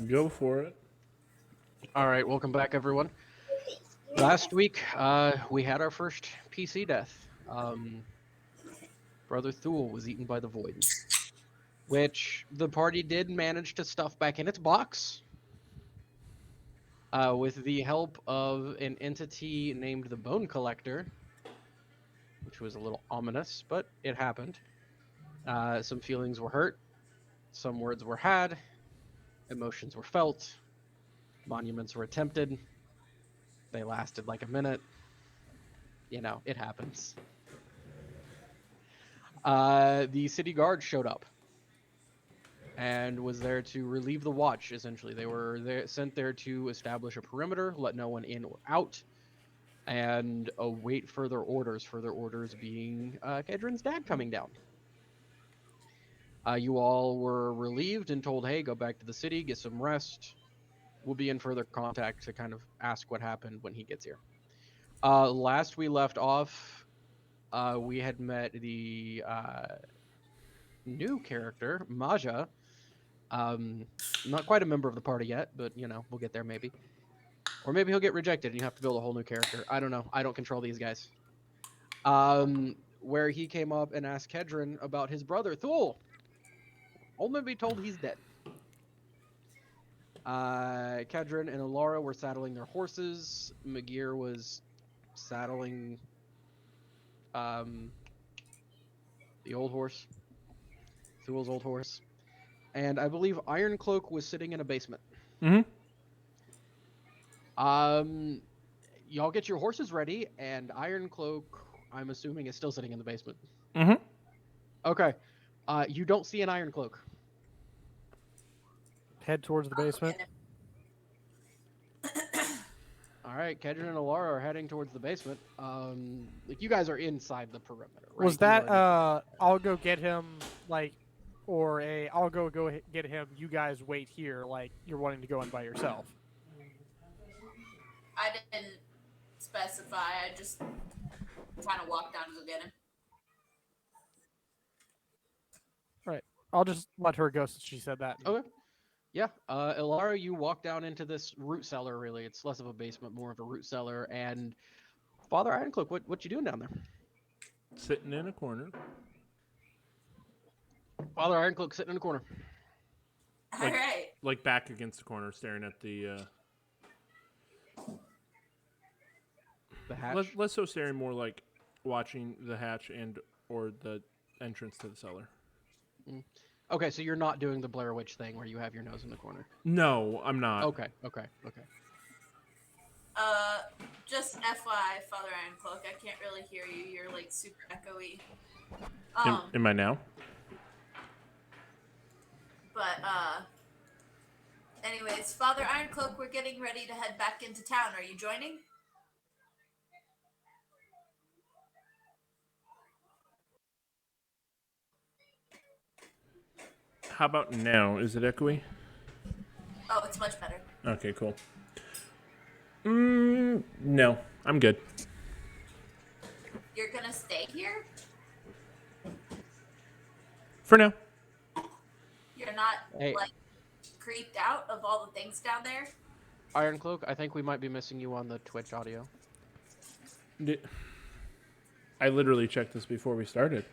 Go for it. All right, welcome back, everyone. Last week, we had our first PC death. Brother Thule was eaten by the Void, which the party did manage to stuff back in its box with the help of an entity named the Bone Collector, which was a little ominous, but it happened. Some feelings were hurt, some words were had, emotions were felt, monuments were attempted. They lasted like a minute. You know, it happens. The city guard showed up and was there to relieve the watch. Essentially, they were sent there to establish a perimeter, let no one in or out, and await further orders. Further orders being Kedron's dad coming down. You all were relieved and told, "Hey, go back to the city, get some rest. We'll be in further contact to kind of ask what happened when he gets here." Last we left off, we had met the new character, Maja. Not quite a member of the party yet, but you know, we'll get there maybe. Or maybe he'll get rejected and you have to build a whole new character. I don't know. I don't control these guys. Where he came up and asked Kedron about his brother, Thule. Only be told he's dead. Kedron and Alara were saddling their horses. Magir was saddling the old horse. Thule's old horse. And I believe Ironcloak was sitting in a basement. Mm-hmm. Y'all get your horses ready, and Ironcloak, I'm assuming, is still sitting in the basement. Mm-hmm. Okay. You don't see an Ironcloak. Head towards the basement. All right, Kedron and Alara are heading towards the basement. Like you guys are inside the perimeter, right? Was that I'll go get him, like, or I'll go get him, you guys wait here, like you're wanting to go in by yourself? I didn't specify. I just kind of walked down to go get him. Right. I'll just let her go since she said that. Okay. Yeah. Alara, you walk down into this root cellar. Really, it's less of a basement, more of a root cellar. And Father Ironcloak, what you doing down there? Sitting in a corner. Father Ironcloak sitting in a corner. All right. Like back against the corner, staring at the hatch. Less so staring, more like watching the hatch and or the entrance to the cellar. Okay, so you're not doing the Blair Witch thing where you have your nose in the corner. No, I'm not. Okay. Just FYI, Father Ironcloak, I can't really hear you. You're like super echoey. Am I now? But anyways, Father Ironcloak, we're getting ready to head back into town. Are you joining? How about now? Is it echoey? Oh, it's much better. Okay, cool. No, I'm good. You're gonna stay here? For now. You're not Hey. like creeped out of all the things down there? Ironcloak, I think we might be missing you on the Twitch audio. I literally checked this before we started.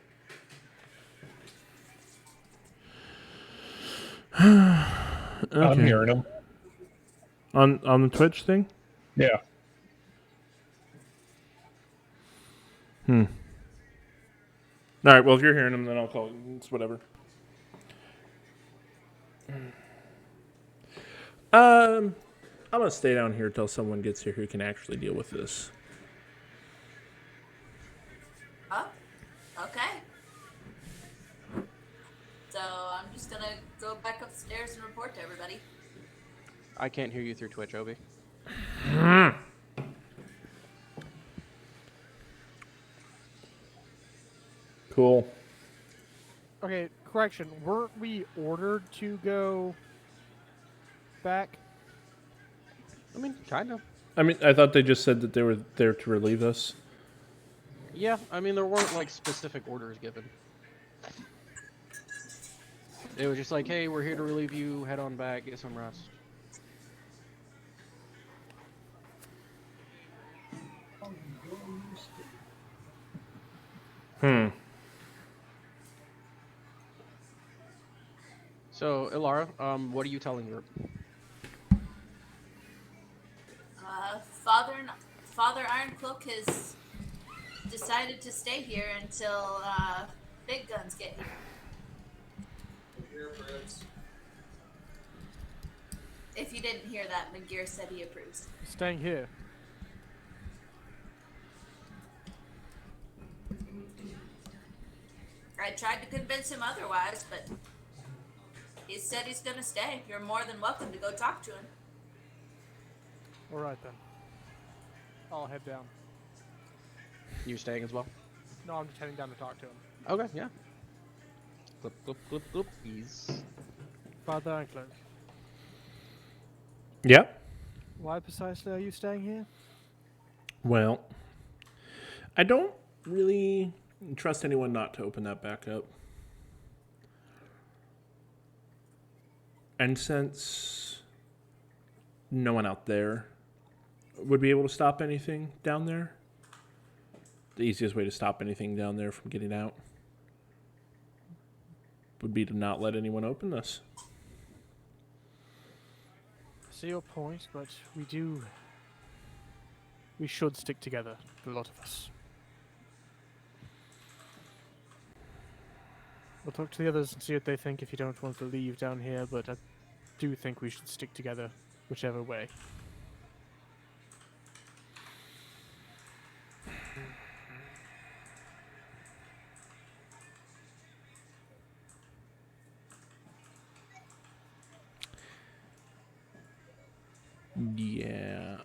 Okay. I'm hearing him. On the Twitch thing? Yeah. All right, well, if you're hearing him, then I'll call. It's whatever. I'm gonna stay down here till someone gets here who can actually deal with this. Oh, okay. So I'm just gonna go back upstairs and report to everybody. I can't hear you through Twitch, Obi. Cool. Okay, correction. Weren't we ordered to go back? I mean, kind of. I mean, I thought they just said that they were there to relieve us. Yeah, I mean, there weren't like specific orders given. It was just like, hey, we're here to relieve you, head on back, get some rest. So, Ilara, what are you telling the group? Father Ironcloak has decided to stay here until big guns get here. If you didn't hear that, McGear said he approves. Staying here. I tried to convince him otherwise, but he said he's gonna stay. You're more than welcome to go talk to him. All right then. I'll head down. You staying as well? No, I'm just heading down to talk to him. Okay, yeah. Clip, clip, clip, clip. Ease. Father Ironcloak, Yeah. why precisely are you staying here? Well, I don't really trust anyone not to open that back up. And since no one out there would be able to stop anything down there, the easiest way to stop anything down there from getting out would be to not let anyone open this. I see your point, but we should stick together, a lot of us. We'll talk to the others and see what they think if you don't want to leave down here, but I do think we should stick together, whichever way. Yeah,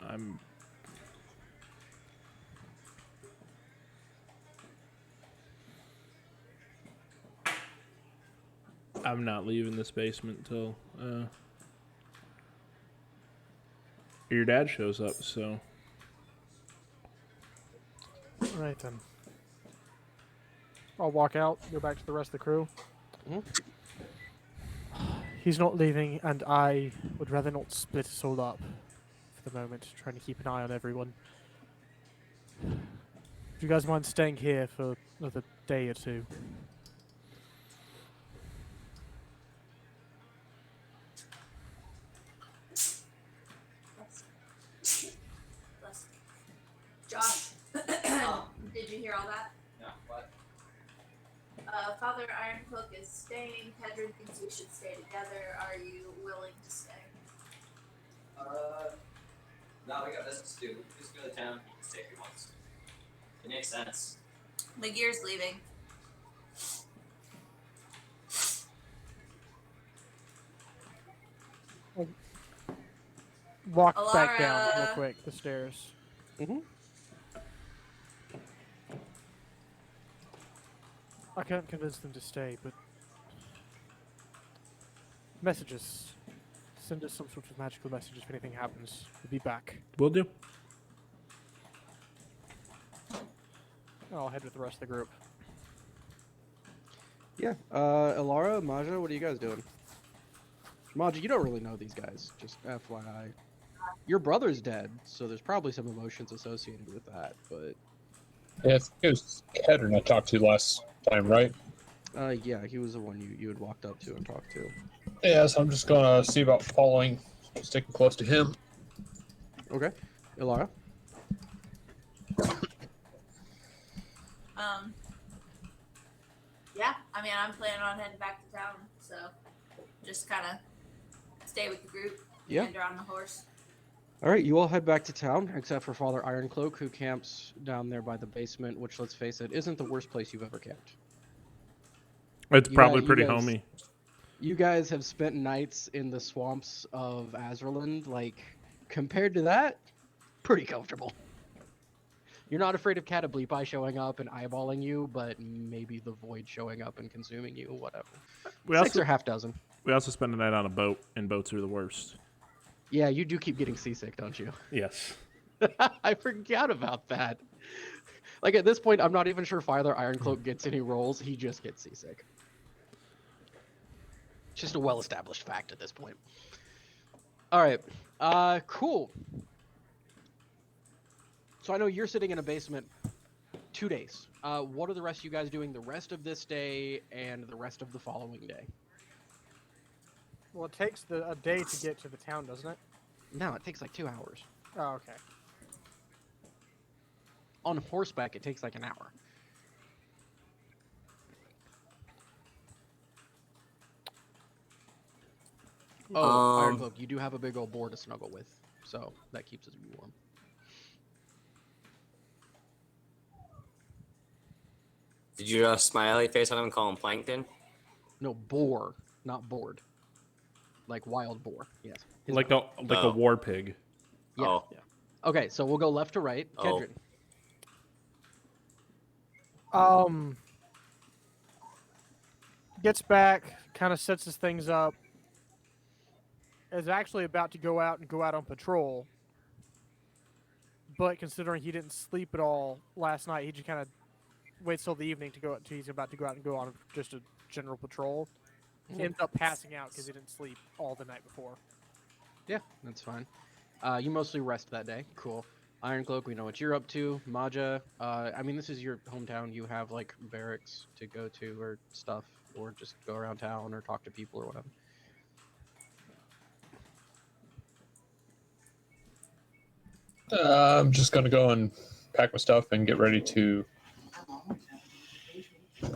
I'm not leaving this basement until your dad shows up, so Right then. I'll walk out, go back to the rest of the crew. Mhm. He's not leaving, and I would rather not split us all up for the moment, trying to keep an eye on everyone. Do you guys mind staying here for another day or two? Bless. Josh, did you hear all that? Yeah, what? Father Ironcloak is staying. Pedro thinks we should stay together. Are you willing to stay? No, we got business to do. Just go to town. He can stay if he wants. It makes sense. McGear's leaving. Walk back down real Alara. quick, the stairs. Mm-hmm. I can't convince them to stay, but messages. Send us some sort of magical message if anything happens. We'll be back. we'll do. I'll head with the rest of the group. Yeah. Ilara, Maja, what are you guys doing? Maja, you don't really know these guys. Just FYI. Your brother's dead, so there's probably some emotions associated with that. But Yeah, it was Kedron I talked to last time, right? yeah, he was the one you had walked up to and talked to. Yeah, so I'm just gonna see about following, sticking close to him. Okay. Ilara. Yeah, I mean, I'm planning on heading back to town, so just kind of stay with the group. Yeah. And on the horse. All right, you all head back to town, except for Father Ironcloak, who camps down there by the basement, which, let's face it, isn't the worst place you've ever camped. It's You probably you pretty guys- homey. You guys have spent nights in the swamps of Azerland. Like, compared to that, pretty comfortable. You're not afraid of Catableepi showing up and eyeballing you, but maybe the Void showing up and consuming you, whatever. We Six also or half dozen. we also spend the night on a boat, and boats are the worst. Yeah, you do keep getting seasick, don't you? Yes. I forgot about that. Like, at this point, I'm not even sure Father Ironcloak gets any rolls. He just gets seasick. It's just a well-established fact at this point. All right. Cool. So I know you're sitting in a basement 2 days. What are the rest of you guys doing the rest of this day and the rest of the following day? Well, it takes a day to get to the town, doesn't it? No, it takes like 2 hours. Oh, okay. On horseback, it takes like an hour. Oh, Iron Cloak, you do have a big old boar to snuggle with, so that keeps us warm. Did you smiley face on him and call him Plankton? No, boar, not board. Like wild boar, yes. His Like boar. a Oh. war pig. Yeah, Oh. yeah. Okay, so we'll go left to right. Oh. Kedrin. Gets back, kind of sets his things up. Is actually about to go out on patrol. But considering he didn't sleep at all last night, he just kind of waits till the evening to go. He's about to go out and go on just a general patrol. He ends up passing out because he didn't sleep all the night before. Yeah, that's fine. You mostly rest that day. Cool. Iron Cloak, we know what you're up to. Maja, I mean, this is your hometown. You have, like, barracks to go to or stuff, or just go around town or talk to people or whatever. I'm just gonna go and pack my stuff and get ready to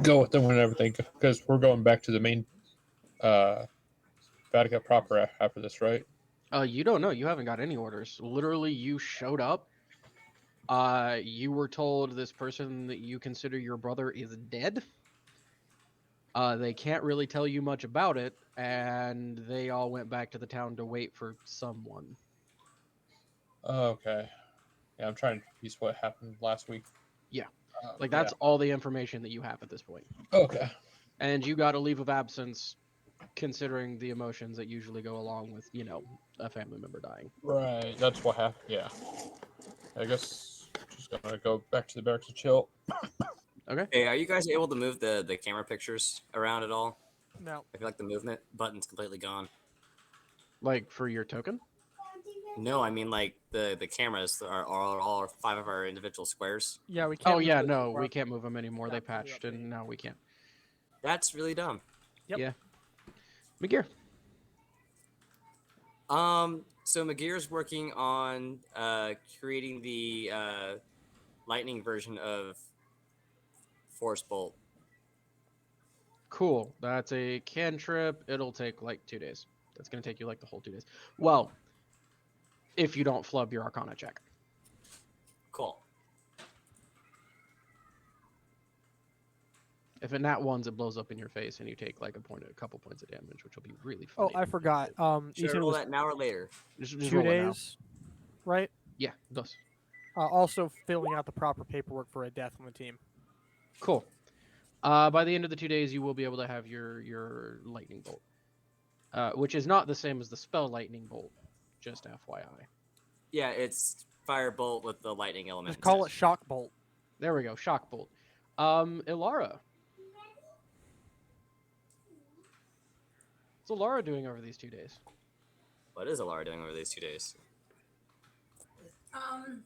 go with them whenever they go, because we're going back to the main Vatican proper after this, right? You don't know. You haven't got any orders. Literally, you showed up. You were told this person that you consider your brother is dead. They can't really tell you much about it, and they all went back to the town to wait for someone. Okay. Yeah, I'm trying to piece what happened last week. Yeah. Like, that's all the information that you have at this point. Okay. And you got a leave of absence, considering the emotions that usually go along with, you know, a family member dying. Right. That's what happened. Yeah. I guess just gonna go back to the barracks to chill. Okay. Hey, are you guys able to move the camera pictures around at all? No. I feel like the movement button's completely gone. Like, for your token? No, I mean like the cameras are all 5 of our individual squares. Yeah, we can't. Oh, yeah, move no, it. we can't move them anymore. They After the patched, update. and now we can't. That's really dumb. Yep. Yeah. McGear. So McGear's working on creating the lightning version of Force Bolt. Cool. That's a cantrip. It'll take like 2 days. That's going to take you like the whole 2 days. Well, if you don't flub your Arcana check. Cool. If it nat ones, it blows up in your face, and you take like a couple points of damage, which will be really Oh, funny. I forgot. You Should I said it roll was that now or later? Just 2 roll it now. days, right? Yeah, those. Also filling out the proper paperwork for a death on the team. Cool. By the end of the 2 days, you will be able to have your lightning bolt, which is not the same as the spell lightning bolt. Just FYI. Yeah, it's Firebolt with the lightning element. Just call it shock bolt. There we go. Shock bolt. Ilara. What's Ilara doing over these 2 days? What is Alara doing over these 2 days? I'm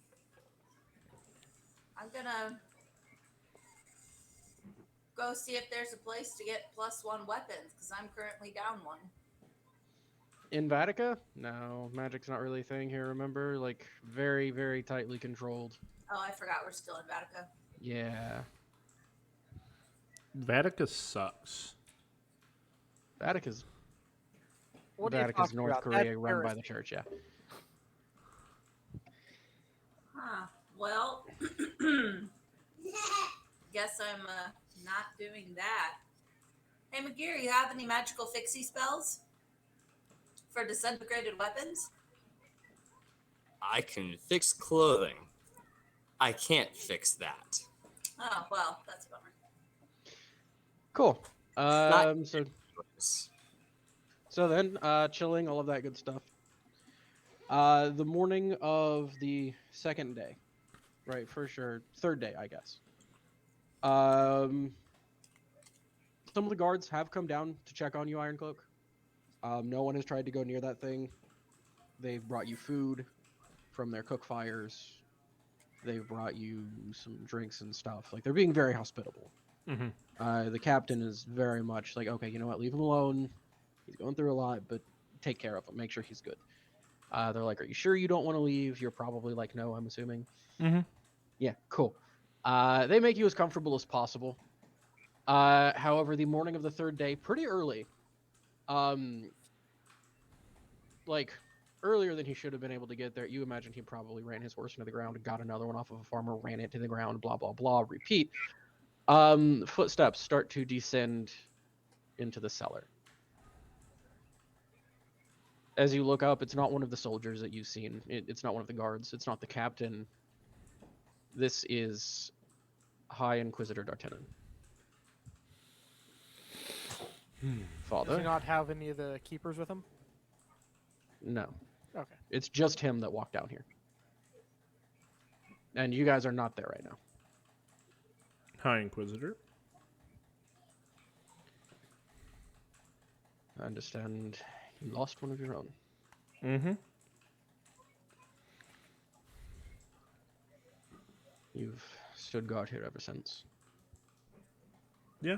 gonna go see if there's a place to get +1 weapons, because I'm currently down one. In Vatica? No, magic's not really a thing here, remember? Like, very, very tightly controlled. Oh, I forgot we're still in Vatica. Yeah. Vatica sucks. Vatica's What are you Vatica's talking North about? Korea That's run by heresy. the church, yeah. Huh. Well, guess I'm not doing that. Hey, McGear, you have any magical fixie spells for disintegrated weapons? I can fix clothing. I can't fix that. Oh, well, that's a bummer. Cool. Not- So then, chilling, all of that good stuff. The morning of the second day, right? For sure, third day, I guess. Some of the guards have come down to check on you, Ironcloak. No one has tried to go near that thing. They've brought you food from their cook fires. They've brought you some drinks and stuff. Like, they're being very hospitable. Mm-hmm. The captain is very much like, okay, you know what, leave him alone. He's going through a lot, but take care of him. Make sure he's good. They're like, are you sure you don't want to leave? You're probably like, no, I'm assuming. Mm-hmm. Yeah, cool. They make you as comfortable as possible. However, the morning of the third day, pretty early, like earlier than he should have been able to get there. You imagine he probably ran his horse into the ground and got another one off of a farmer, ran it to the ground, blah, blah, blah, repeat. Footsteps start to descend into the cellar. As you look up, it's not one of the soldiers that you've seen. It's not one of the guards. It's not the captain. This is High Inquisitor D'Artagnan. Does Father? he not have any of the keepers with him? No. Okay. It's just him that walked down here. And you guys are not there right now. High Inquisitor. I understand you lost one of your own. Mm-hmm. You've stood guard here ever since. Yeah.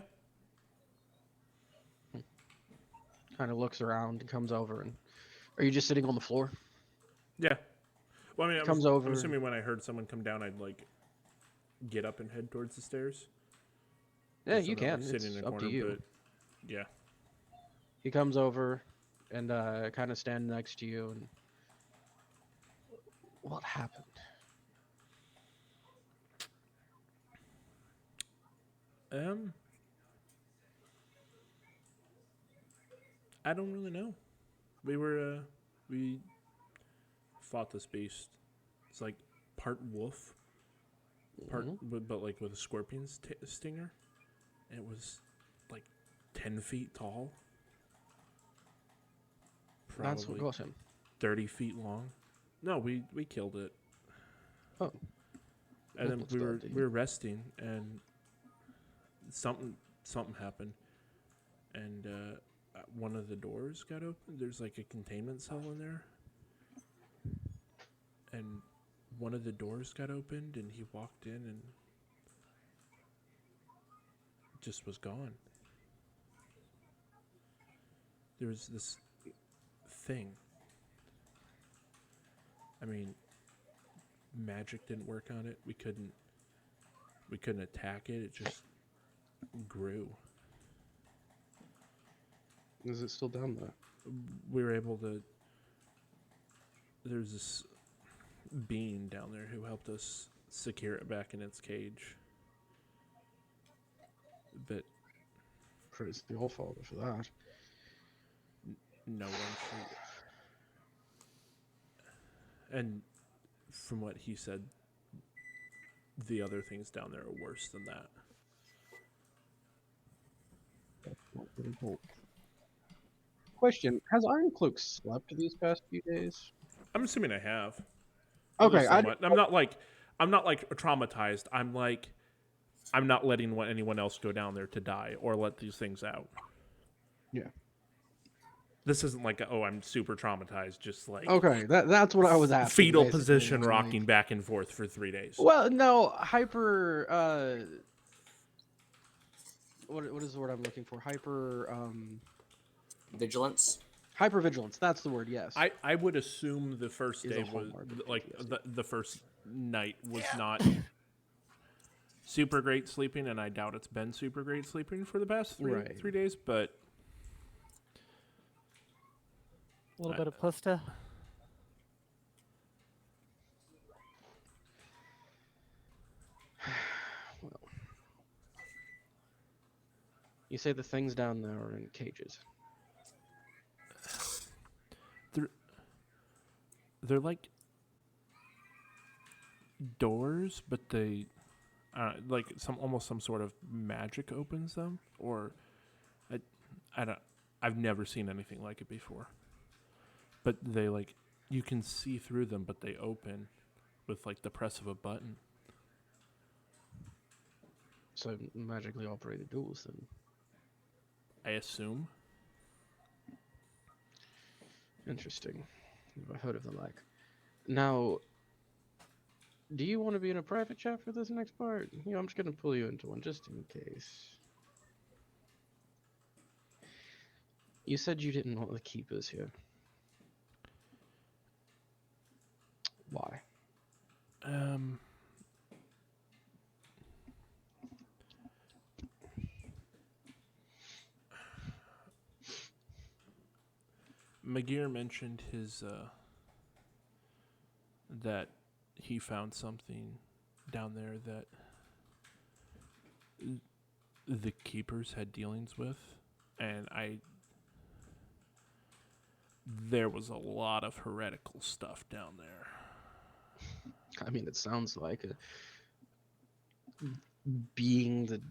Kind of looks around and comes over. And are you just sitting on the floor? Yeah. Well, I mean, Comes over. I'm assuming when I heard someone come down, I'd like get up and head towards the stairs. Yeah, Just you so I'm not, can. like, sitting It's in a up corner, to you. But yeah. He comes over and kind of stand next to you. And what happened? I don't really know. We fought this beast. It's like part wolf, part but like with a scorpion's stinger. And it was like 10 feet tall. That's what Probably got him. 30 feet long. No, we killed it. Oh. And then That's we were bad, we were resting, and something happened, and one of the doors got open. There's like a containment cell in there, and one of the doors got opened, and he walked in and just was gone. There was this thing. I mean, magic didn't work on it. We couldn't attack it. It just grew. Is it still down there? We were able to. There's this being down there who helped us secure it back in its cage. But Praise the All-Father for that. no one should. And from what he said, the other things down there are worse than that. Question: has Ironcloak slept these past few days? I'm assuming I have. Okay, I'm not like traumatized. I'm not letting anyone else go down there to die or let these things out. Yeah. This isn't like I'm super traumatized. Just like Okay, that's what I was asking. fetal basically, position, was rocking like- back and forth for 3 days. Well, no, hyper. What is the word I'm looking for? Vigilance. Hypervigilance. That's the word. Yes. I would assume the first Is a day was hallmark of like PTSD. the first night was not super great sleeping, and I doubt it's been super great sleeping for the past Right. 3 days. But A little bit of puster. Well, you say the things down there are in cages. they're like doors, but they like almost some sort of magic opens them, or I've never seen anything like it before. But they like you can see through them, but they open with like the press of a button. So magically operated doors, then. I assume. Interesting. Never heard of them like. Now, do you want to be in a private chat for this next part? You know, I'm just gonna pull you into one just in case. You said you didn't want the keepers here. Why? Um, Magir mentioned his that he found something down there that the keepers had dealings with, and there was a lot of heretical stuff down there. I mean, it sounds like a being that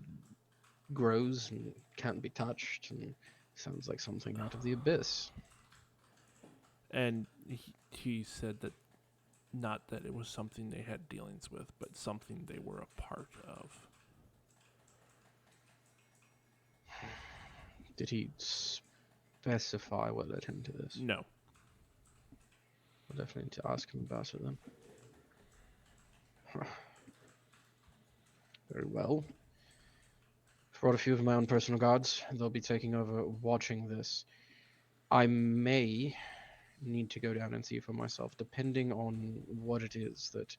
grows and can't be touched, and sounds like something out of the abyss. And he said that not that it was something they had dealings with, but something they were a part of. Did he specify what led him to this? No. I'll definitely need to ask him about it then. Very well. I've brought a few of my own personal guards. They'll be taking over watching this. I may need to go down and see for myself, depending on what it is that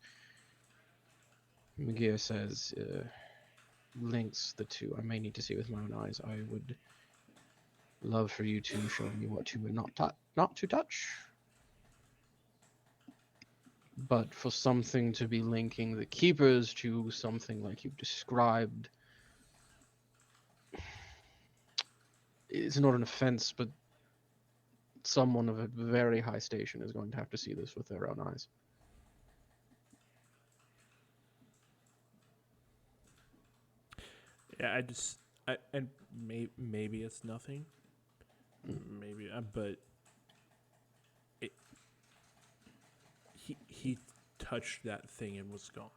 Magir says links the two. I may need to see with my own eyes. I would love for you to show me what to and not to touch. But for something to be linking the keepers to something like you've described, it's not an offense, but someone of a very high station is going to have to see this with their own eyes. Yeah, and maybe it's nothing. Maybe, but he touched that thing and was gone.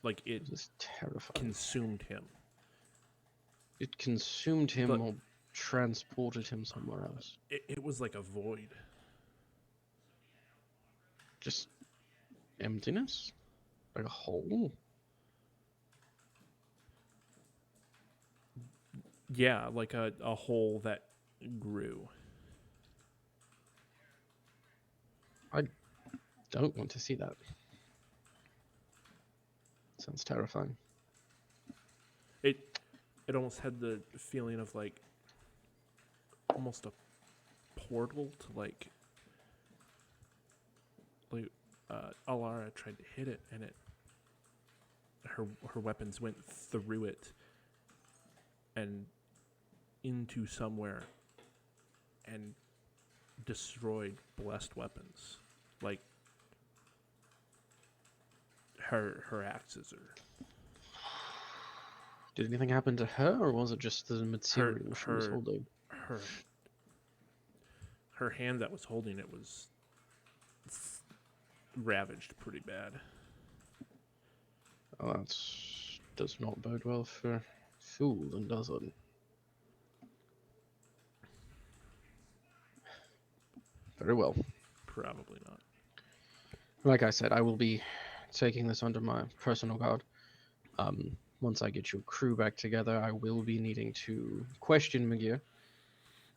Like it This is terrifying. consumed him. It consumed him But- or transported him somewhere else. It was like a void. Just emptiness? Like a hole? Yeah, like a hole that grew. I don't want to see that. Sounds terrifying. It almost had the feeling of like almost a portal to like Alara tried to hit it and her weapons went through it and into somewhere and destroyed blessed weapons. Like her axes are Did anything happen to her, or was it just the material she was her- holding? her hand that was holding it was ravaged pretty bad. Oh, that does not bode well for Fool, then does it? Very well. Probably not. Like I said, I will be taking this under my personal guard. Once I get your crew back together, I will be needing to question Magir.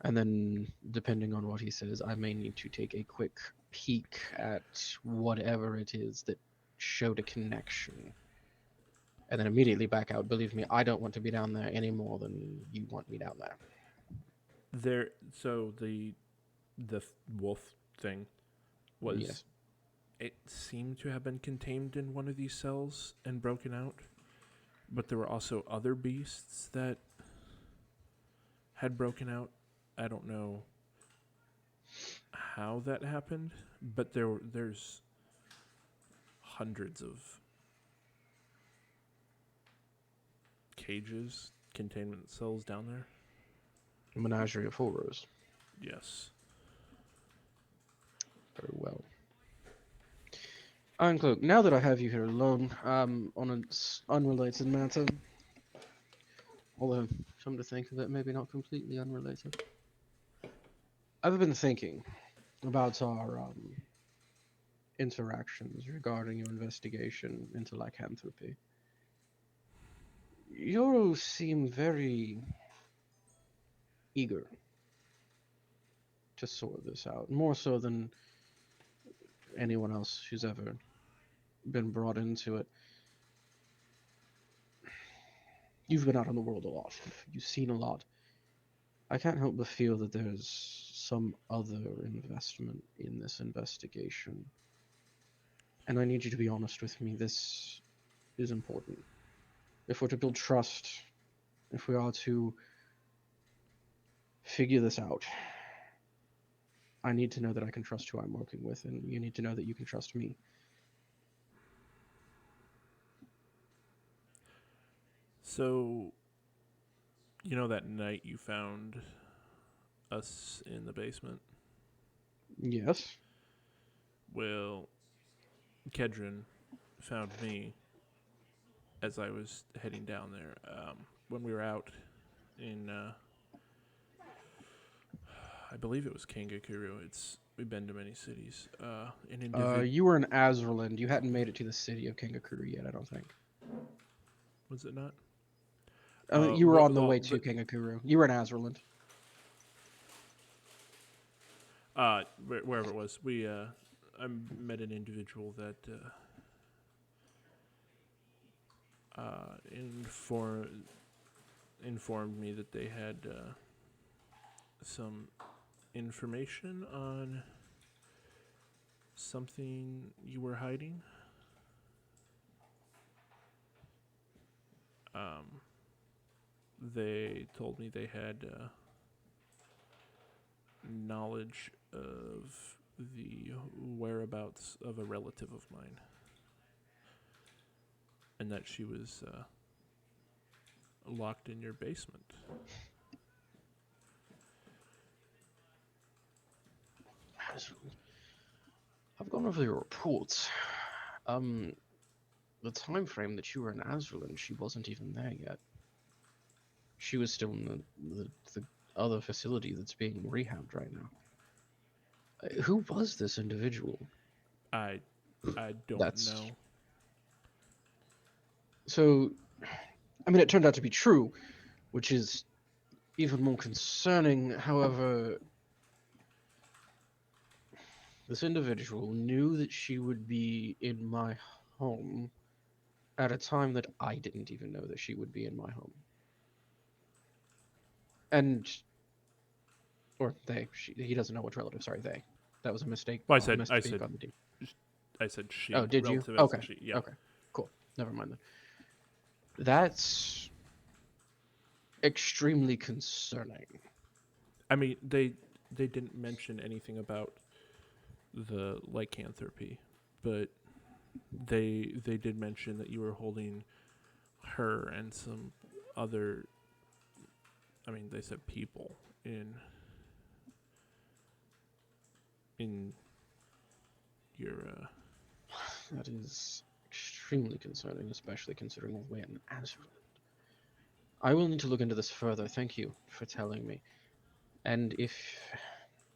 And then, depending on what he says, I may need to take a quick peek at whatever it is that showed a connection. And then immediately back out. Believe me, I don't want to be down there any more than you want me down there. So the wolf thing was Yes. it seemed to have been contained in one of these cells and broken out, but there were also other beasts that had broken out. I don't know how that happened, but there's hundreds of cages, containment cells down there. Menagerie of horrors. Yes. Very well. Ironcloak, now that I have you here alone, on an unrelated matter, although, come to think of it, maybe not completely unrelated, I've been thinking about our interactions regarding your investigation into lycanthropy. You seem very eager to sort this out, more so than anyone else who's ever been brought into it. You've been out in the world a lot. You've seen a lot. I can't help but feel that there's some other investment in this investigation. And I need you to be honest with me. This is important. If we're to build trust, if we are to figure this out, I need to know that I can trust who I'm working with, and you need to know that you can trust me. So, you know that night you found us in the basement? Yes. Well, Kedron found me as I was heading down there. When we were out in, I believe it was Kangakuru. We've been to many cities. An individual. You were in Azraland. You hadn't made it to the city of Kangakuru yet, I don't think. Was it not? You were on the well, way to Kangakuru. You were in Azraland. Wherever it was, I met an individual that informed me that they had some information on something you were hiding. They told me they had knowledge of the whereabouts of a relative of mine, and that she was locked in your basement. I've gone over your reports. The time frame that you were in Azraland, she wasn't even there yet. She was still in the other facility that's being rehabbed right now. Who was this individual? I don't know. So, I mean, it turned out to be true, which is even more concerning. However, this individual knew that she would be in my home at a time that I didn't even know that she would be in my home. And, or they, he doesn't know which relative. Sorry, they. That was a mistake. Well, misspeak on the team. I said she. Oh, did you? Relative as Okay. in she. Yeah. Okay. Cool. Never mind then. That's extremely concerning. I mean, they didn't mention anything about the lycanthropy, but they did mention that you were holding her and some other. I mean, they said people in your. That is extremely concerning, especially considering we're in Azraland. I will need to look into this further. Thank you for telling me. And if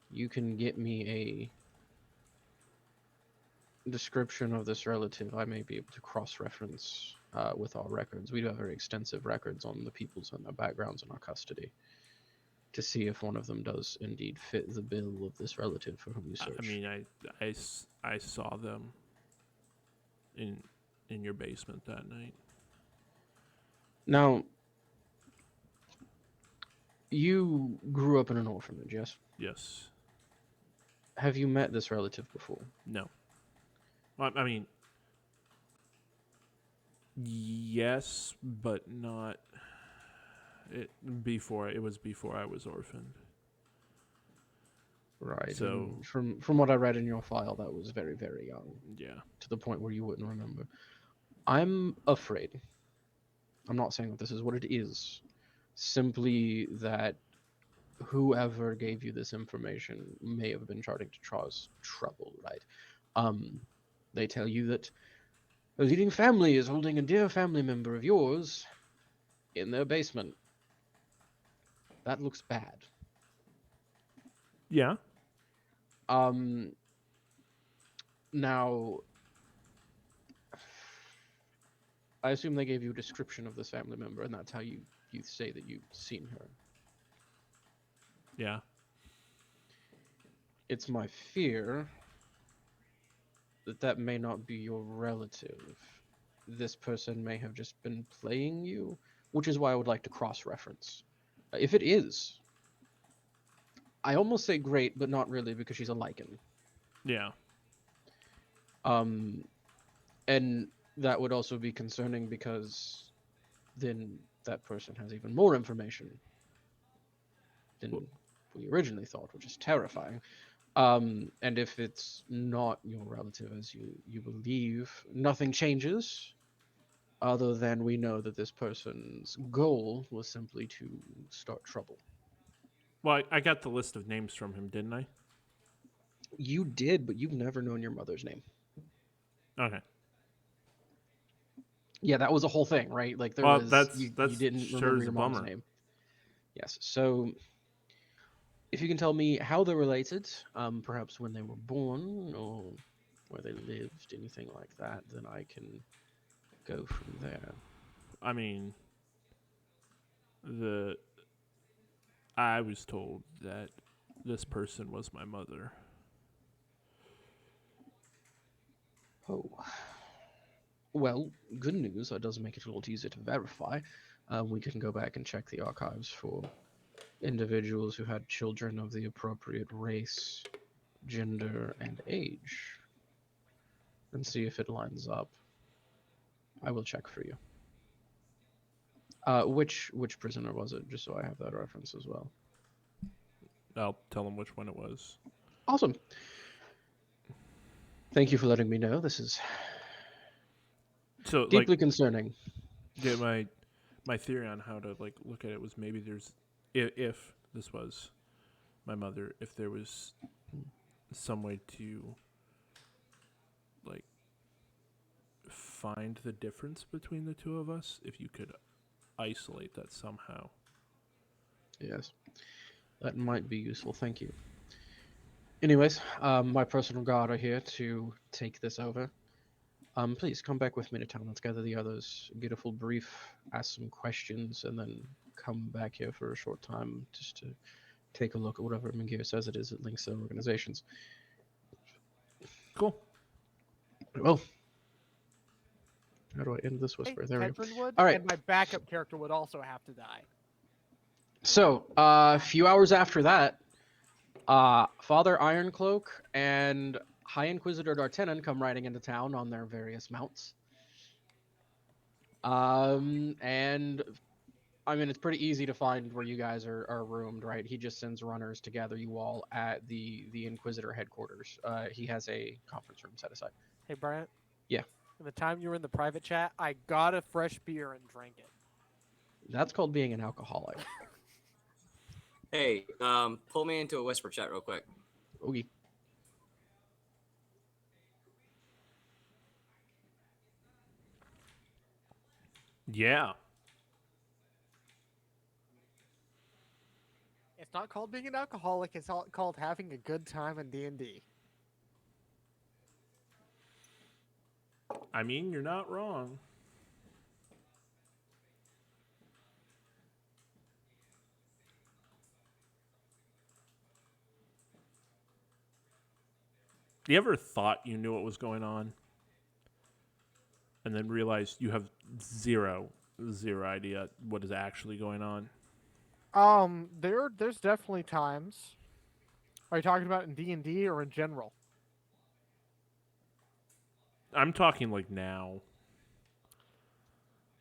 you can get me a description of this relative, I may be able to cross-reference with our records. We do have very extensive records on the peoples and their backgrounds in our custody to see if one of them does indeed fit the bill of this relative for whom you search. I mean, I saw them in your basement that night. Now, you grew up in an orphanage, yes? Yes. Have you met this relative before? No. I mean, yes, but not. It was before I was orphaned. Right. So and from what I read in your file, that was very, very young. Yeah. To the point where you wouldn't remember. I'm afraid. I'm not saying that this is what it is. Simply that whoever gave you this information may have been trying to cause trouble, right? They tell you that a leading family is holding a dear family member of yours in their basement. That looks bad. Yeah. Now, I assume they gave you a description of this family member, and that's how you say that you've seen her. Yeah. It's my fear that that may not be your relative. This person may have just been playing you, which is why I would like to cross-reference. If it is, I almost say great, but not really because she's a lichen. Yeah. And that would also be concerning because then that person has even more information than we originally thought, which is terrifying. And if it's not your relative as you believe, nothing changes other than we know that this person's goal was simply to start trouble. Well, I got the list of names from him, didn't I? You did, but you've never known your mother's name. Okay. Yeah, that was a whole thing, right? Like there Well, was that's you didn't sure remember is a your mom's bummer. name. Yes. So if you can tell me how they're related, perhaps when they were born or where they lived, anything like that, then I can go from there. I mean, I was told that this person was my mother. Oh. Well, good news. That does make it a little easier to verify. We can go back and check the archives for individuals who had children of the appropriate race, gender, and age, and see if it lines up. I will check for you. Which prisoner was it? Just so I have that reference as well. I'll tell him which one it was. Awesome. Thank you for letting me know. This is So, deeply concerning. yeah, my theory on how to look at it was maybe there's if this was my mother, if there was some way to find the difference between the two of us, if you could isolate that somehow. Yes, that might be useful. Thank you. Anyways, my personal guard are here to take this over. Please come back with me to town. Let's gather the others, get a full brief, ask some questions, and then come back here for a short time just to take a look at whatever Mingir says it is that links their organizations. Cool. Well, how do I end this whisper? There we go. Kedron would, All right. and my backup character would also have to die. So, a few hours after that, Father Ironcloak and High Inquisitor D'Artagnan come riding into town on their various mounts. And I mean, it's pretty easy to find where you guys are roomed, right? He just sends runners to gather you all at the Inquisitor headquarters. He has a conference room set aside. Hey, Bryant. Yeah. In the time you were in the private chat, I got a fresh beer and drank it. That's called being an alcoholic. Hey, pull me into a whisper chat real quick. Okay. Yeah. It's not called being an alcoholic. It's called having a good time in D&D. I mean, you're not wrong. You ever thought you knew what was going on and then realized you have zero idea what is actually going on? There's definitely times. Are you talking about in D&D or in general? I'm talking now.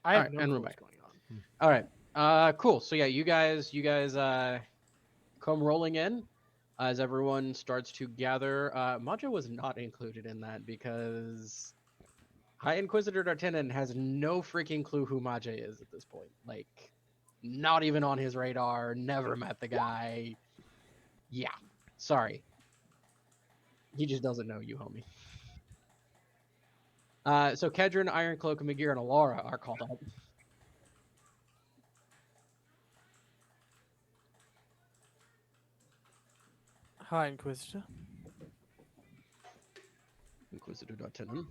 I have Alright, no and clue we're what's back. going on. All right. Cool. So yeah, you guys come rolling in as everyone starts to gather. Majo was not included in that because High Inquisitor D'Artagnan has no freaking clue who Maje is at this point. Not even on his radar. Never met the guy. Yeah. Sorry. He just doesn't know you, homie. So Kedron, Ironcloak, Magir, and Alara are called up. Hi, Inquisitor. Inquisitor D'Artagnan.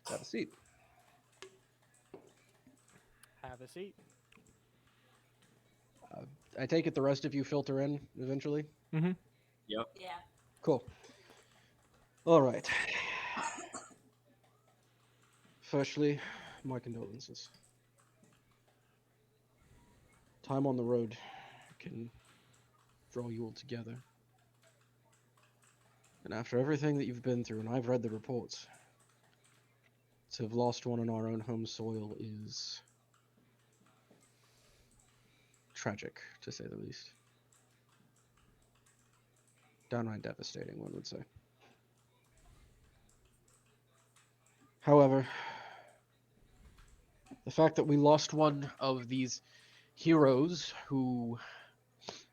Have a seat. Have a seat. I take it the rest of you filter in eventually. Mm-hmm. Yep. Yeah. Cool. All right. Firstly, my condolences. Time on the road can draw you all together. And after everything that you've been through, and I've read the reports, to have lost one on our own home soil is tragic, to say the least. Downright devastating, one would say. However, the fact that we lost one of these heroes who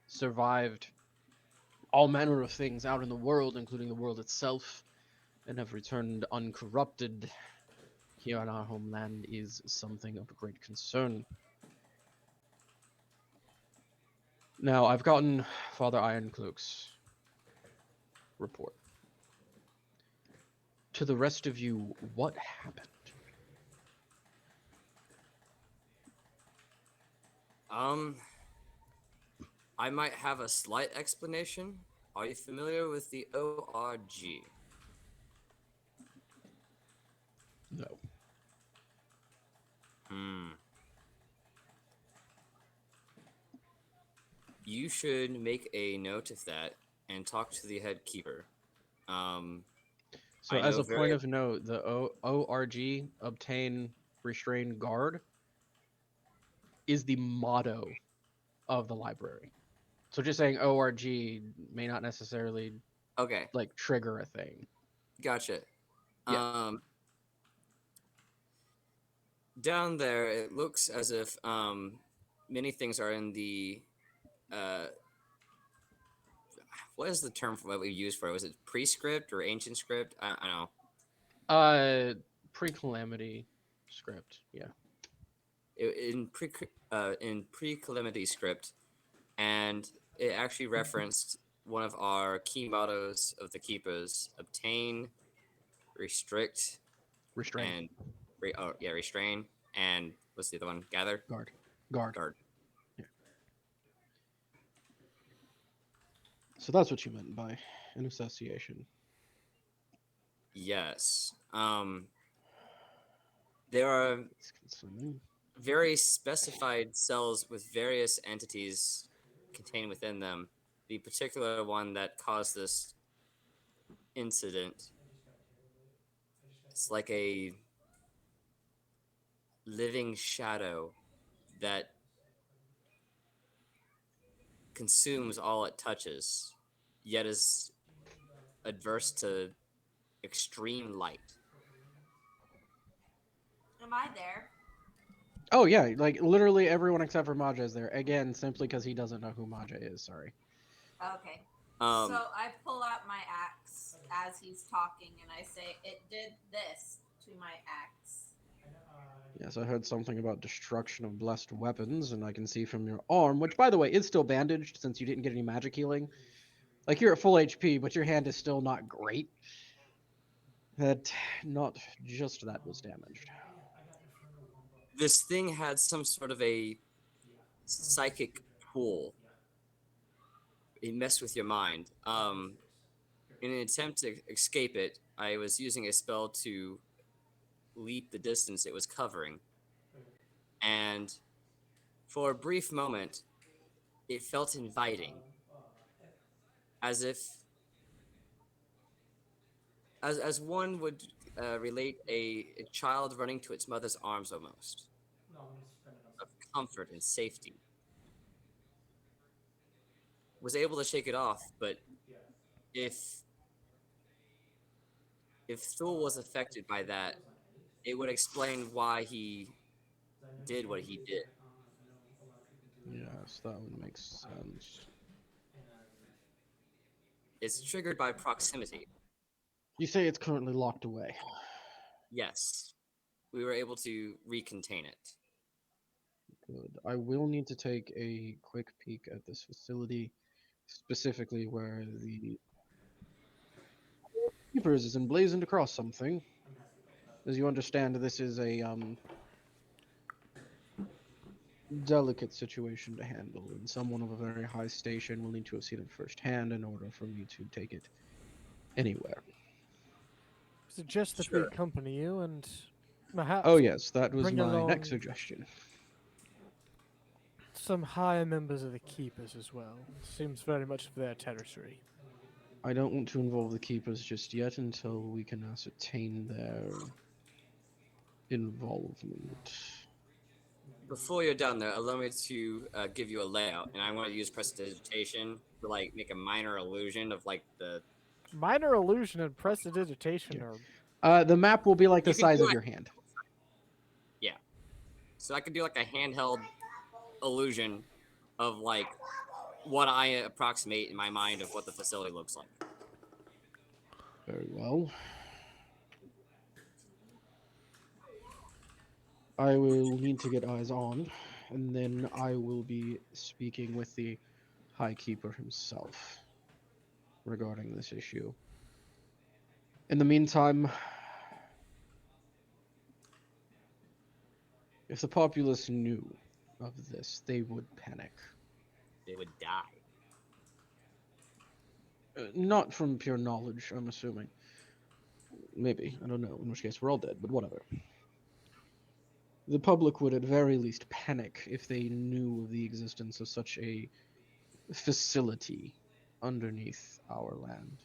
survived all manner of things out in the world, including the world itself, and have returned uncorrupted here on our homeland is something of great concern. Now, I've gotten Father Ironcloak's report. To the rest of you, what happened? Um, I might have a slight explanation. Are you familiar with the ORG? No. Hmm. You should make a note of that and talk to the head keeper. Um, So, I as know a point very of note, the ORG, obtain, restrain, guard, is the motto of the library. So, just saying ORG may not necessarily okay. like trigger a thing. Gotcha. Yeah. Down there, it looks as if many things are in the uh, what is the term for what we use for it? Was it prescript or ancient script? I don't know. Pre-calamity script. Yeah. In pre-calamity script, and it actually referenced one of our key mottos of the keepers: obtain, restrict, Restrain. and restrain. And what's the other one? Gather, Guard. Guard. guard. Yeah. So that's what you meant by an association. Yes. There are It's concerning. very specified cells with various entities contained within them. The particular one that caused this incident, it's like a living shadow that consumes all it touches, yet is adverse to extreme light. Am I there? Oh yeah, like literally everyone except for Maja is there. Again, simply because he doesn't know who Maja is. Sorry. Okay. So Um, I pull out my axe as he's talking and I say, "It did this to my axe." Yes, I heard something about destruction of blessed weapons, and I can see from your arm, which by the way is still bandaged since you didn't get any magic healing. Like you're at full HP, but your hand is still not great. That not just that was damaged. this thing had some sort of a psychic pull. It messed with your mind. In an attempt to escape it, I was using a spell to leap the distance it was covering, and for a brief moment, it felt inviting, as if, as one would relate a child running to its mother's arms almost, of comfort and safety. Was able to shake it off, but if if Thule was affected by that, it would explain why he did what he did. Yes, that would make sense. It's triggered by proximity. You say it's currently locked away. Yes, we were able to recontain it. Good. I will need to take a quick peek at this facility, specifically where the Keepers is emblazoned across something. As you understand, this is a delicate situation to handle, and someone of a very high station will need to have seen it firsthand in order for me to take it anywhere. Suggest that we Sure. accompany you and Oh perhaps yes, that was bring my along next suggestion. some higher members of the Keepers as well. Seems very much of their territory. I don't want to involve the keepers just yet until we can ascertain their involvement. Before you're down there, allow me to give you a layout, and I want to use prestidigitation to like make a minor illusion of like the. Minor illusion and prestidigitation Yeah. are The map will be like the You can size do of it. your hand. Yeah, so I could do like a handheld illusion of like what I approximate in my mind of what the facility looks like. Very well. I will need to get eyes on, and then I will be speaking with the High Keeper himself regarding this issue. In the meantime, if the populace knew of this, they would panic. They would die. Not from pure knowledge, I'm assuming. Maybe, I don't know, in which case we're all dead, but whatever. The public would at very least panic if they knew of the existence of such a facility underneath our land.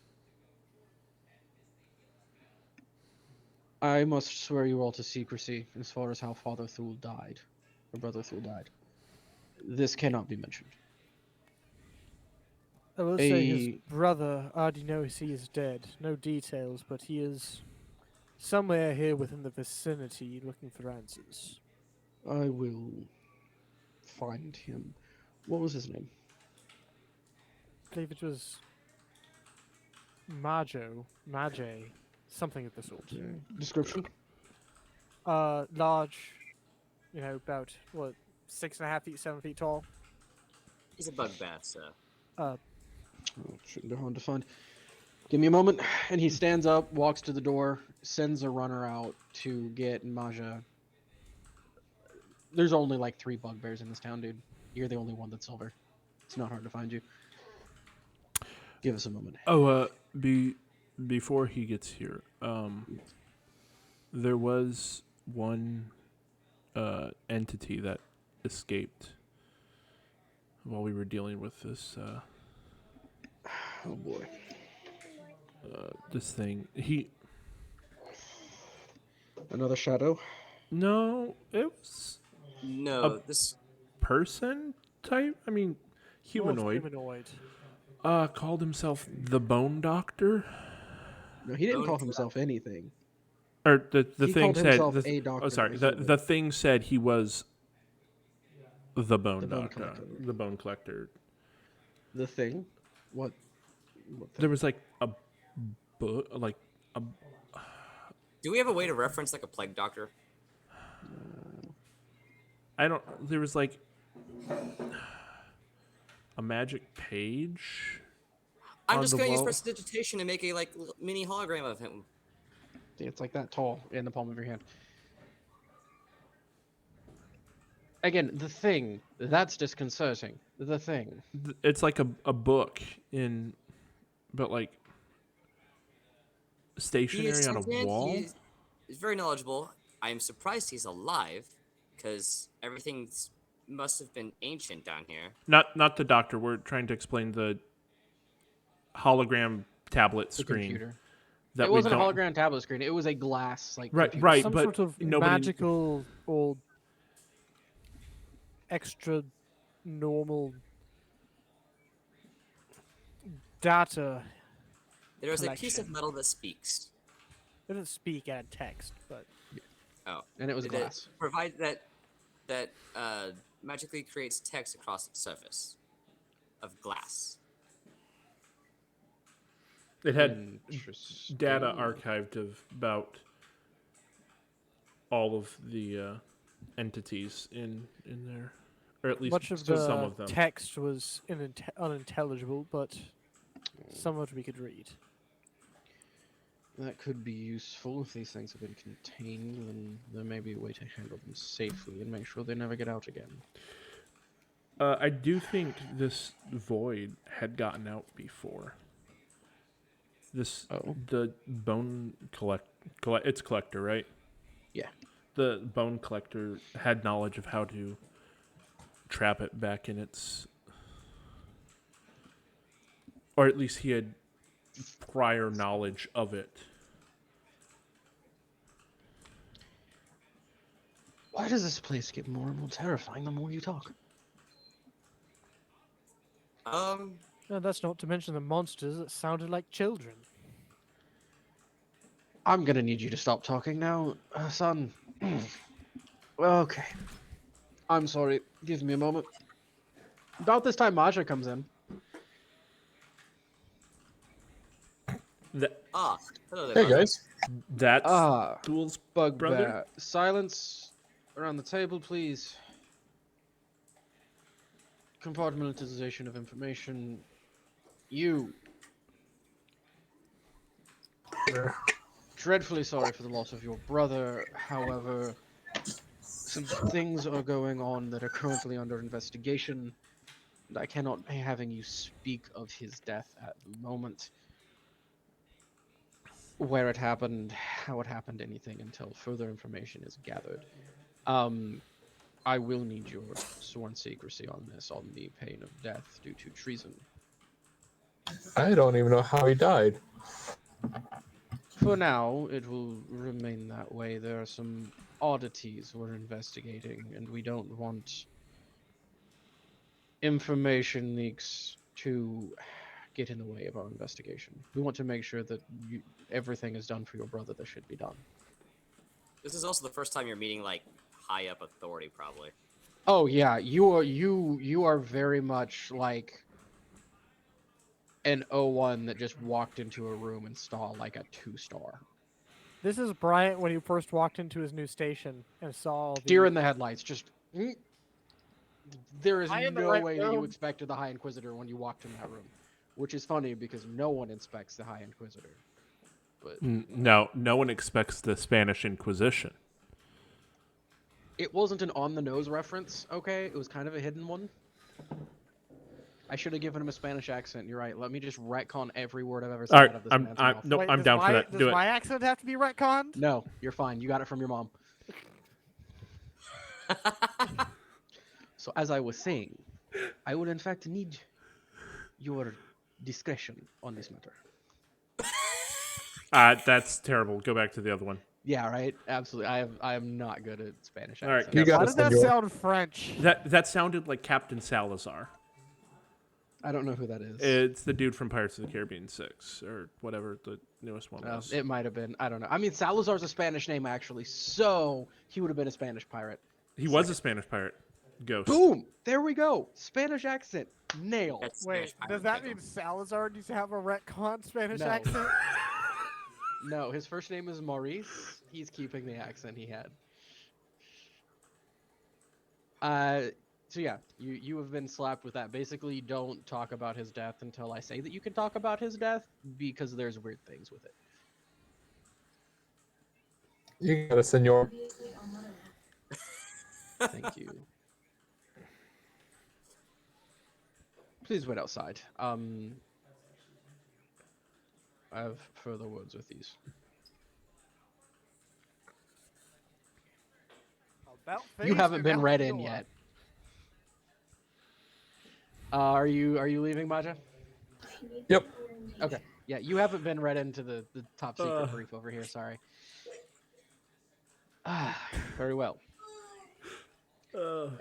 I must swear you all to secrecy as far as how Father Thule died, or Brother Thule died. This cannot be mentioned. I will say his brother already knows he is dead. No details, but he is somewhere here within the vicinity looking for answers. I will find him. What was his name? I believe it was Mage, something of the sort. Description? Large, about, 6.5 feet, 7 feet tall. He's a bugbear, sir. Oh, shouldn't be hard to find. Give me a moment. And he stands up, walks to the door, sends a runner out to get Maja. There's only like 3 bugbears in this town, dude. You're the only one that's silver. It's not hard to find you. Give us a moment. Oh, before he gets here, there was one entity that escaped while we were dealing with this Oh boy. this thing. Another shadow? No, it was No, this person type. I mean, More humanoid. humanoid. Called himself the Bone Doctor. No, he didn't Bone call himself anything. Or the He thing called said. himself The, a doctor, oh, sorry. I'm The assuming. thing said he was the Bone The Bone Doctor. Collector. The Bone Collector. The thing? What thing? There was like a book, like a. do we have a way to reference like a plague doctor? I don't. There was like a magic page. I'm On just the gonna use wall. prestidigitation to make a like mini hologram of him. It's like that tall in the palm of your hand. Again, the thing. That's disconcerting. The thing. It's like a book but like He is stationary on a sentient, wall. He's very knowledgeable. I am surprised he's alive, because everything must have been ancient down here. Not the doctor. We're trying to explain the hologram tablet The screen. computer. That It we wasn't a don't- hologram tablet screen. It was a glass Right, computer. right. Some but sort of nobody, magical or extra normal data. There is a piece of Collection. metal that speaks. It doesn't speak and text, but Oh, And it was It glass. provides that magically creates text across its surface of glass. It had Interesting. data archived of about all of the entities in there, or at least much of some the of them. text was unintelligible, but some of it we could read. That could be useful if these things have been contained. Then there may be a way to handle them safely and make sure they never get out again. I do think this void had gotten out before. Oh. The bone it's collector, right? Yeah. The bone collector had knowledge of how to trap it back in its, or at least he had prior knowledge of it. Why does this place get more and more terrifying the more you talk? No, that's not to mention the monsters that sounded like children. I'm gonna need you to stop talking now, son. Okay. I'm sorry. Give me a moment. About this time, Maja comes in. That Hello there, Hey Maja. guys. that's Ah, Duel's Bugbear. brother. Silence around the table, please. Compartmentalization of information. You. Dreadfully sorry for the loss of your brother. However, some things are going on that are currently under investigation, and I cannot be having you speak of his death at the moment. Where it happened, how it happened, anything until further information is gathered. I will need your sworn secrecy on this, on the pain of death due to treason. I don't even know how he died. For now, it will remain that way. There are some oddities we're investigating, and we don't want information leaks to get in the way of our investigation. We want to make sure that everything is done for your brother that should be done. This is also the first time you're meeting like high up authority, probably. Oh yeah, you are very much like an O1 that just walked into a room and saw like a 2-star. This is Bryant when he first walked into his new station and saw the Deer in the headlights. Just there is High in the no right way that you room. expected the High Inquisitor when you walked in that room, which is funny because no one inspects the High Inquisitor. But No one expects the Spanish Inquisition. it wasn't an on-the-nose reference, okay? It was kind of a hidden one. I should have given him a Spanish accent. You're right. Let me just retcon every word I've ever said All right, out of this man's mouth. nope, Wait, I'm does down for my- that. Does Do it. my accent have to be retconned? No, you're fine. You got it from your mom. So as I was saying, I would in fact need your discretion on this matter. That's terrible. Go back to the other one. Yeah, right. Absolutely. I am not good at Spanish All right, accents. You got Why it, does that senor. sound French? That sounded like Captain Salazar. I don't know who that is. It's the dude from Pirates of the Caribbean 6 or whatever the newest one was. It might have been. I don't know. I mean, Salazar's a Spanish name actually, so he would have been a Spanish pirate. He was a Spanish pirate. Ghost. Boom! There we go. Spanish accent. Nail. That's Wait, Spanish does pirate that pickle. mean Salazar needs to have a retcon Spanish No. accent? No, his first name is Maurice. He's keeping the accent he had. So yeah, you have been slapped with that. Basically, don't talk about his death until I say that you can talk about his death, because there's weird things with it. You got it, senor. Thank you. Please wait outside. I have further words with these. About You face haven't and been out read the in door. yet. Are you leaving, Maja? Yep. Okay. Yeah, you haven't been read into the top secret brief over here. Sorry. Very well.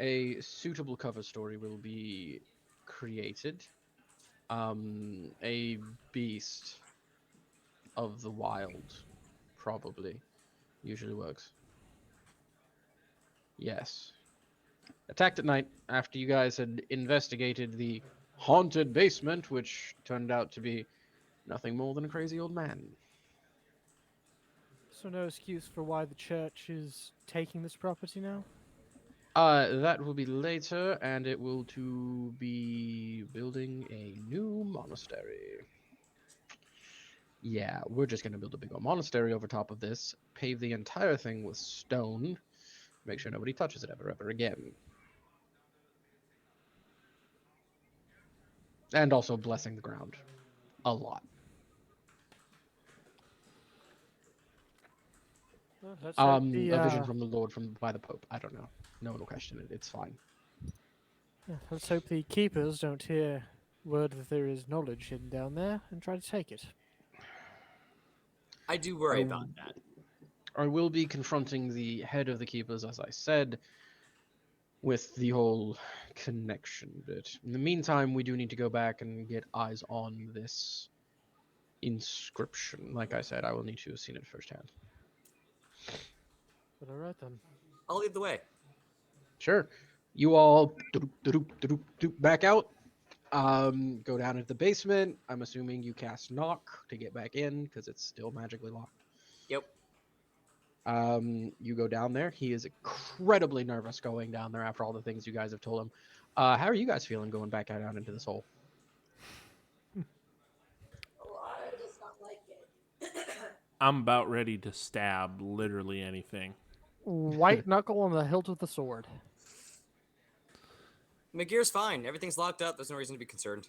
A suitable cover story will be created. A beast of the wild, probably, usually works. Yes. Attacked at night after you guys had investigated the haunted basement, which turned out to be nothing more than a crazy old man. So no excuse for why the church is taking this property now? That will be later, and it will to be building a new monastery. Yeah, we're just gonna build a big old monastery over top of this, pave the entire thing with stone, make sure nobody touches it ever again. And also blessing the ground a lot. Well, let's hope A vision from the Lord from by the Pope. I don't know. No one will question it. It's fine. let's hope the keepers don't hear word that there is knowledge hidden down there and try to take it. I do worry about that. I will be confronting the head of the keepers, as I said, with the whole connection bit. In the meantime, we do need to go back and get eyes on this inscription. Like I said, I will need to have seen it firsthand. But alright then. I'll lead the way. Sure. You all back out. Go down into the basement. I'm assuming you cast knock to get back in because it's still magically locked. Yep. You go down there. He is incredibly nervous going down there after all the things you guys have told him. How are you guys feeling going back out into this hole? Laura does not like it. I'm about ready to stab literally anything. White knuckle on the hilt of the sword. McGear's fine. Everything's locked up. There's no reason to be concerned.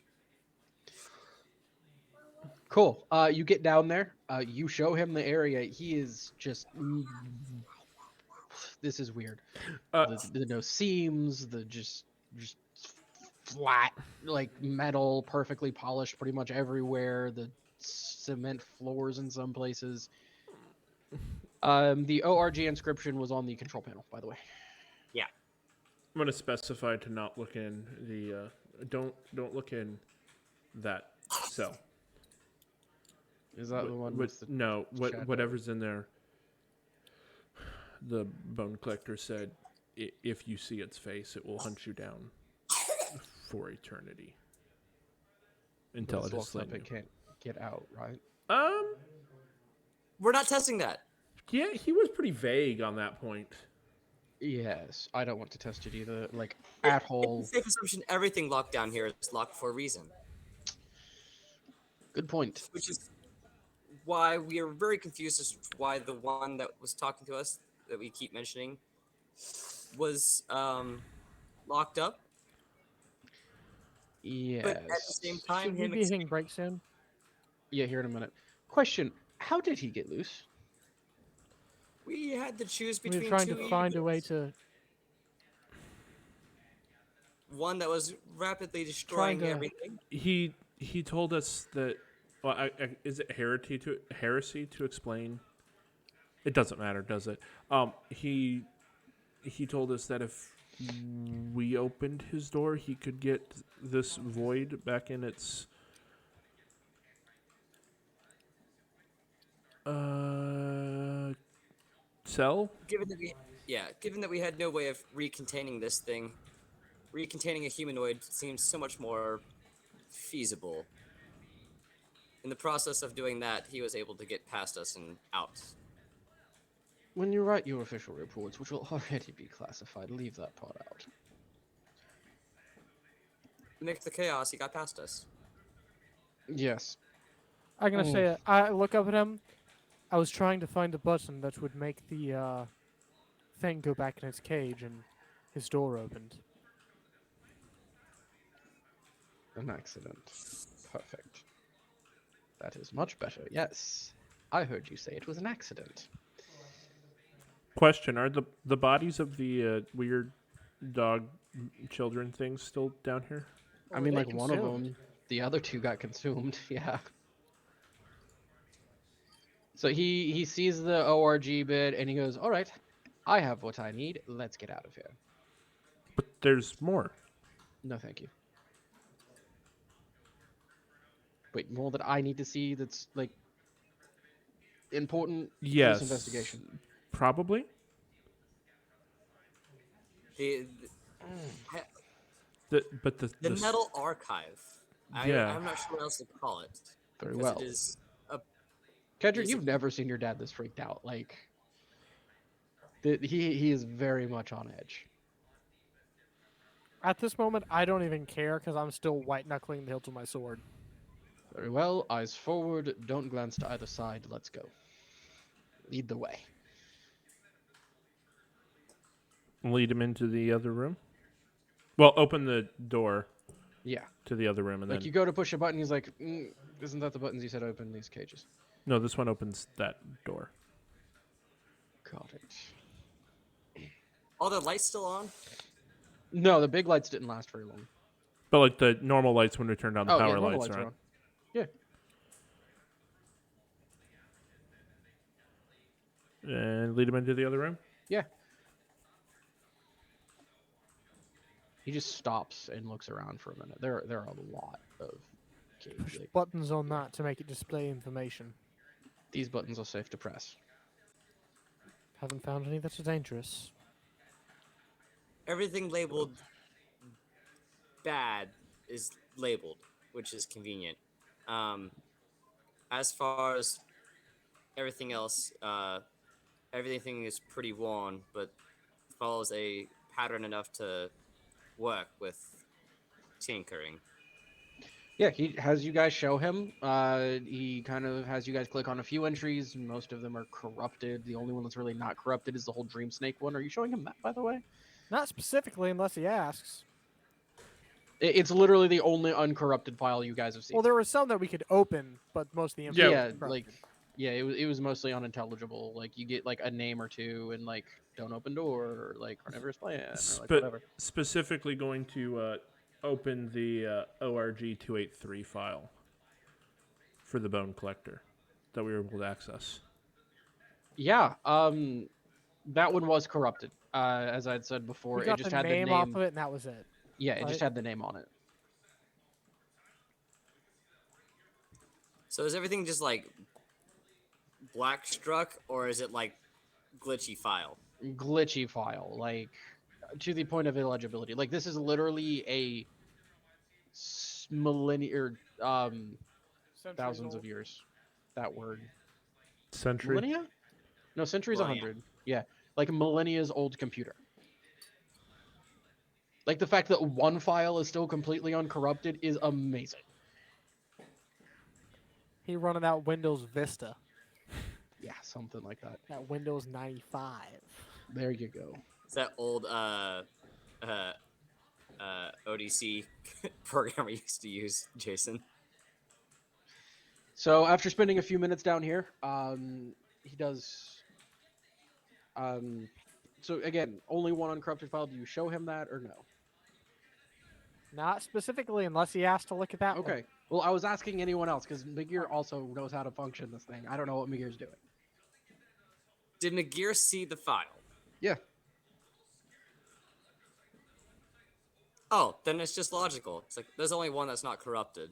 Cool. You get down there. You show him the area. He is just. This is weird. The no seams. The just flat like metal, perfectly polished, pretty much everywhere. The cement floors in some places. The ORG inscription was on the control panel, by the way. I'm gonna specify to not look in the. Don't look in that cell. Is that the one with the No, shadow? whatever's in there. The bone collector said, if you see its face, it will hunt you down for eternity until It's it has locked slain up, it you. can't get out, right? We're not testing that. Yeah, he was pretty vague on that point. Yes, I don't want to test it either. Like at all. It's a safe assumption everything locked down here is locked for a reason. Good point. Which is why we are very confused as to why the one that was talking to us that we keep mentioning was locked up. Yes. But at the same time, Should we him be hitting break soon? Yeah, here in a minute. Question: how did he get loose? we had to choose We between were trying two to find a way evils. to One that was rapidly destroying to- everything. He told us that. Well, is it heresy to explain? It doesn't matter, does it? He told us that if we opened his door, he could get this void back in its cell. Given that we had no way of recontaining this thing, recontaining a humanoid seems so much more feasible. In the process of doing that, he was able to get past us and out. When you write your official reports, which will already be classified, leave that part out. Amidst the chaos, he got past us. Yes. I'm gonna say it. I look up at him. I was trying to find a button that would make the thing go back in its cage, and his door opened. An accident. Perfect. That is much better. Yes. I heard you say it was an accident. Question: are the bodies of the weird dog children things still down here? I mean, they like one of consumed. them. The other two got consumed. Yeah. So he sees the ORG bit and he goes, "All right, I have what I need. Let's get out of here." But there's more. No, thank you. Wait, more that I need to see that's like important for Yes. this investigation. Probably. The The metal archive. Yeah. I'm not sure what else to call it. Very because well. It is a Kedrick, Is you've it- never seen your dad this freaked out. Like, he is very much on edge. At this moment, I don't even care because I'm still white knuckling the hilt of my sword. Very well. Eyes forward. Don't glance to either side. Let's go. Lead the way. Lead him into the other room. Well, open the door Yeah. to the other room, and Like then you go to push a button, he's like, "Isn't that the buttons you said open these cages?" no, this one opens that door. Got it. Are the lights still on? No, the big lights didn't last very long. But like the normal lights when we turned on the Oh power yeah, normal lights lights are are on. on. Yeah. And lead him into the other room. Yeah. He just stops and looks around for a minute. There are a lot of caves. Push Like, buttons on that to make it display information. these buttons are safe to press. Haven't found any that are dangerous. Everything labeled bad is labeled, which is convenient. As far as everything else, everything is pretty worn, but follows a pattern enough to work with tinkering. Yeah, he has you guys show him. He kind of has you guys click on a few entries. Most of them are corrupted. The only one that's really not corrupted is the whole Dream Snake one. Are you showing him that, by the way? Not specifically, unless he asks. It's literally the only uncorrupted file you guys have seen. Well, there were some that we could open, but most of the info Yeah, was corrupted. it was mostly unintelligible. Like you get like a name or two and like don't open door or like carnivorous plant or like whatever. Specifically going to open the ORG 283 file for the bone collector that we were able to access. Yeah, that one was corrupted. As I'd said before, We it got just the had name the off name. of it, and that was it. Yeah, it just right? had the name on it. So is everything just like black struck, or is it like glitchy file? Glitchy file, like to the point of illegibility. Like this is literally a millennia, thousands of years. That word. Century. Millennia? No, century's Millennia. 100. Yeah, like a millennia's old computer. Like the fact that one file is still completely uncorrupted is amazing. He running out Windows Vista. Yeah, something like that. That Windows 95. There you go. It's that old ODC program we used to use, Jason. So after spending a few minutes down here, he does. So again, only one uncorrupted file. Do you show him that or no? Not specifically, unless he asked to look at that one. Okay. Well, I was asking anyone else because McGear also knows how to function this thing. I don't know what McGear's doing. Did McGear see the file? Yeah. Oh, then it's just logical. It's like there's only one that's not corrupted.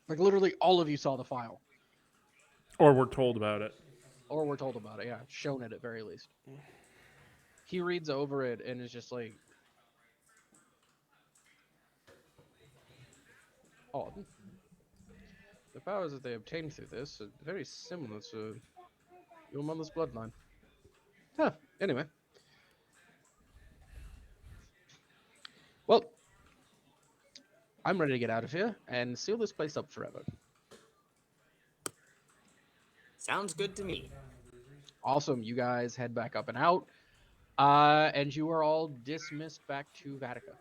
Like literally all of you saw the file. Or we're told about it. Or were told about it, yeah. Shown it at very least. He reads over it and is just like, odd. The powers that they obtain through this are very similar to your mother's bloodline. Huh, anyway. Well, I'm ready to get out of here and seal this place up forever. Sounds good to me. Awesome, you guys head back up and out. And you are all dismissed back to Vatica.